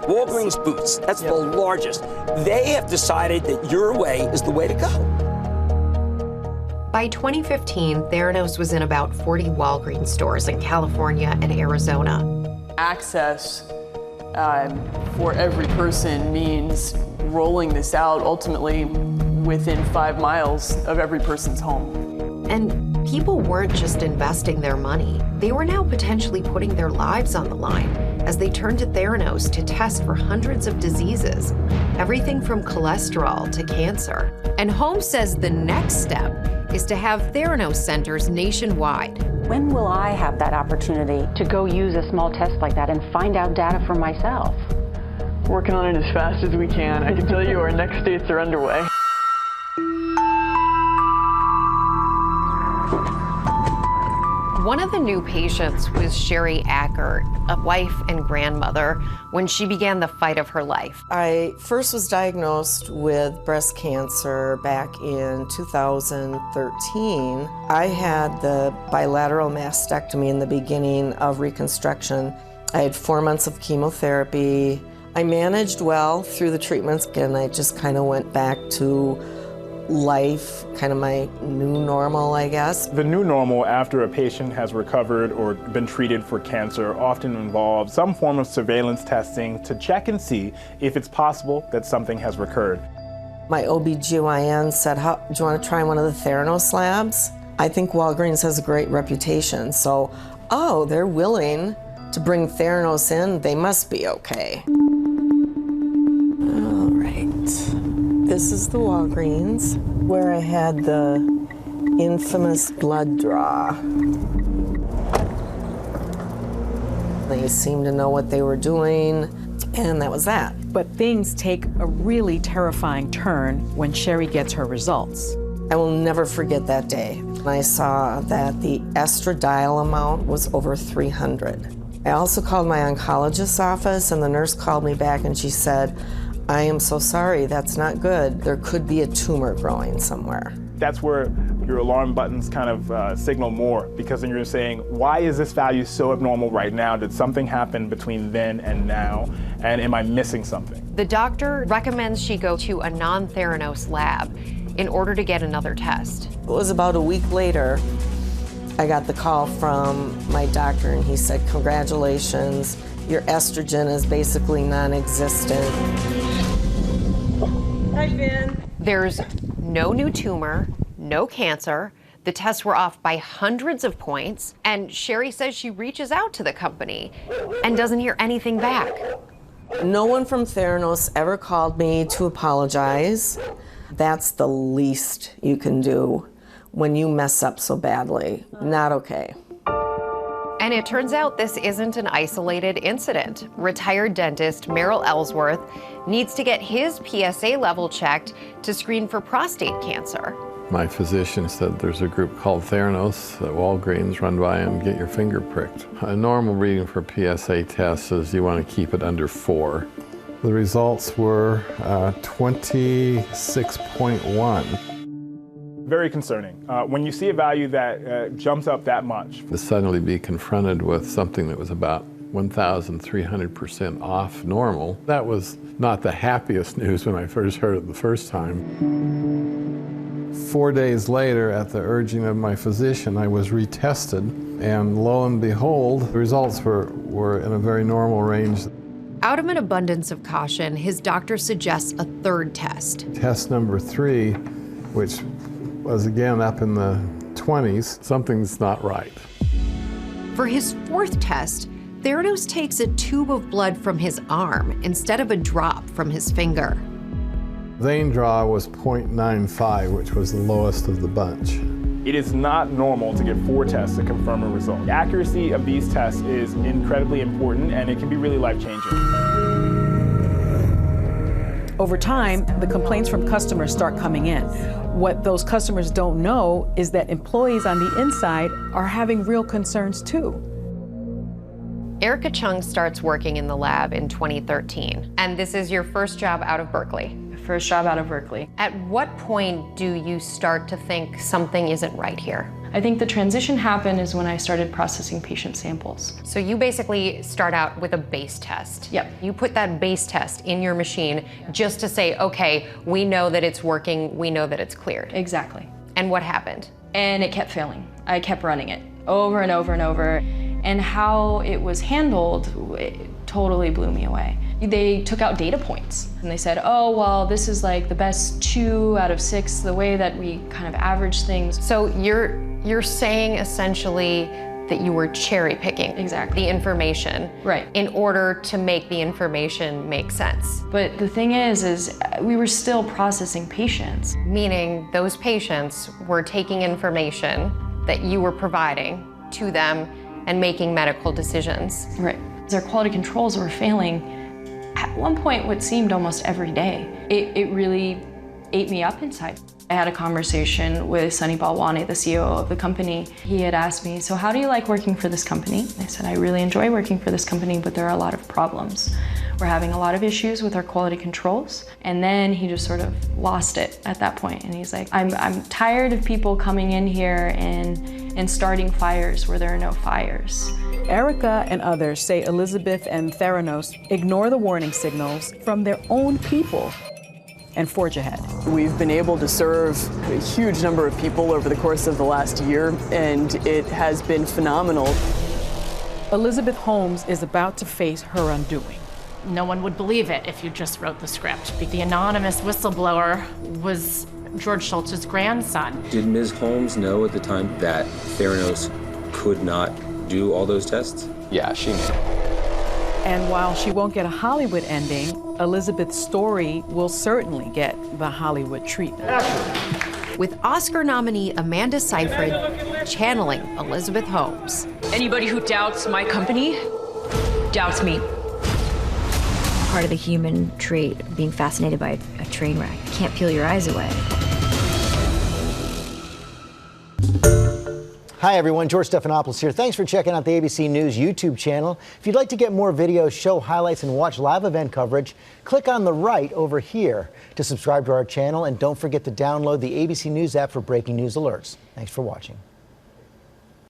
Walgreens Boots, that's the largest. They have decided that your way is the way to go. By 2015, Theranos was in about 40 Walgreens stores in California and Arizona. Access for every person means rolling this out ultimately within 5 miles of every person's home. And people weren't just investing their money. They were now potentially putting their lives on the line as they turned to Theranos to test for hundreds of diseases, everything from cholesterol to cancer. And Holmes says the next step is to have Theranos centers nationwide. When will I have that opportunity to go use a small test like that and find out data for myself? Working on it as fast as we can. I can tell you our next dates are underway. One of the new patients was Sheri Ackert, a wife and grandmother, when she began the fight of her life. I first was diagnosed with breast cancer back in 2013. I had the bilateral mastectomy in the beginning of reconstruction. I had 4 months of chemotherapy. I managed well through the treatments, and I just kind of went back to life, kind of my new normal, I guess. The new normal after a patient has recovered or been treated for cancer often involves some form of surveillance testing to check and see if it's possible that something has recurred. My OB/GYN said, do you want to try one of the Theranos labs? I think Walgreens has a great reputation, so, they're willing to bring Theranos in, they must be okay. All right. This is the Walgreens where I had the infamous blood draw. They seemed to know what they were doing, and that was that. But things take a really terrifying turn when Sheri gets her results. I will never forget that day. I saw that the estradiol amount was over 300. I also called my oncologist's office, and the nurse called me back and she said, I am so sorry, that's not good. There could be a tumor growing somewhere. That's where your alarm buttons kind of signal more, because then you're saying, why is this value so abnormal right now? Did something happen between then and now? And am I missing something? The doctor recommends she go to a non-Theranos lab in order to get another test. It was about a week later, I got the call from my doctor, and he said, congratulations, your estrogen is basically non-existent. Hi, Ben. There's no new tumor, no cancer. The tests were off by hundreds of points, and Sheri says she reaches out to the company and doesn't hear anything back. No one from Theranos ever called me to apologize. That's the least you can do when you mess up so badly. Not okay. And it turns out this isn't an isolated incident. Retired dentist Mehrl Ellsworth needs to get his PSA level checked to screen for prostate cancer. My physician said there's a group called Theranos at Walgreens, run by and get your finger pricked. A normal reading for PSA tests is you want to keep it under 4. The results were 26.1. Very concerning. When you see a value that jumps up that much. To suddenly be confronted with something that was about 1,300% off normal, that was not the happiest news when I first heard it the first time. 4 days later, at the urging of my physician, I was retested, and lo and behold, the results were in a very normal range. Out of an abundance of caution, his doctor suggests a third test. Test number 3, which was again up in the 20s, something's not right. For his fourth test, Theranos takes a tube of blood from his arm instead of a drop from his finger. Vein draw was 0.95, which was the lowest of the bunch. It is not normal to get 4 tests to confirm a result. The accuracy of these tests is incredibly important, and it can be really life-changing. Over time, the complaints from customers start coming in. What those customers don't know is that employees on the inside are having real concerns too. Erica Chung starts working in the lab in 2013, and this is your first job out of Berkeley. First job out of Berkeley. At what point do you start to think something isn't right here? I think the transition happened is when I started processing patient samples. So you basically start out with a base test. Yep. You put that base test in your machine just to say, okay, we know that it's working, we know that it's cleared. Exactly. And what happened? And it kept failing. I kept running it over and over and over. And how it was handled, it totally blew me away. They took out data points and they said, oh, well, this is like the best 2 out of 6, the way that we kind of average things. So you're saying essentially that you were cherry picking exactly the information, right, in order to make the information make sense. But the thing is we were still processing patients. Meaning those patients were taking information that you were providing to them and making medical decisions. Right. Their quality controls were failing at one point what seemed almost every day. It really ate me up inside. I had a conversation with Sunny Balwani, the CEO of the company. He had asked me, so how do you like working for this company? I said, I really enjoy working for this company, but there are a lot of problems. We're having a lot of issues with our quality controls. And then he just sort of lost it at that point. And he's like, I'm tired of people coming in here and starting fires where there are no fires. Erica and others say Elizabeth and Theranos ignore the warning signals from their own people and forge ahead. We've been able to serve a huge number of people over the course of the last year, and it has been phenomenal. Elizabeth Holmes is about to face her undoing. No one would believe it if you just wrote the script. The anonymous whistleblower was George Shultz's grandson. Did Ms. Holmes know at the time that Theranos could not do all those tests? Yeah, she knew. And while she won't get a Hollywood ending, Elizabeth's story will certainly get the Hollywood treatment. With Oscar nominee Amanda Seyfried channeling Elizabeth Holmes. Anybody who doubts my company doubts me. Part of the human trait of being fascinated by a train wreck. You can't peel your eyes away. Hi everyone, George Stephanopoulos here. Thanks for checking out the ABC News YouTube channel. If you'd like to get more videos, show highlights, and watch live event coverage, click on the right over here to subscribe to our channel, and don't forget to download the ABC News app for breaking news alerts. Thanks for watching.